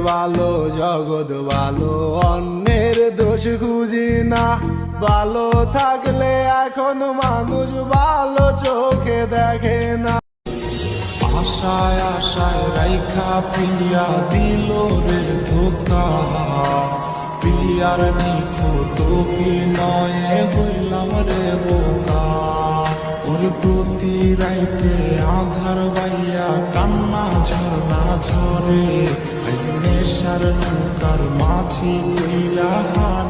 ভালো জগৎ ভালো, অন্যের দোষ খুঁজি না। ভালো থাকলে এখন মানুষ ভালো চোখে দেখে না। আশায় আশায় রাইখা পিলিয়া দিল রে ধোকা, পিলিয়ার নিখুঁত অভিনয়ে হইলাম রে বোকা। ওর প্রতি রাইতে আধার বাইয়া কান্না ঝরনা ঝরে, আজ নেশার নৌকার মাঝি কইলা হারা।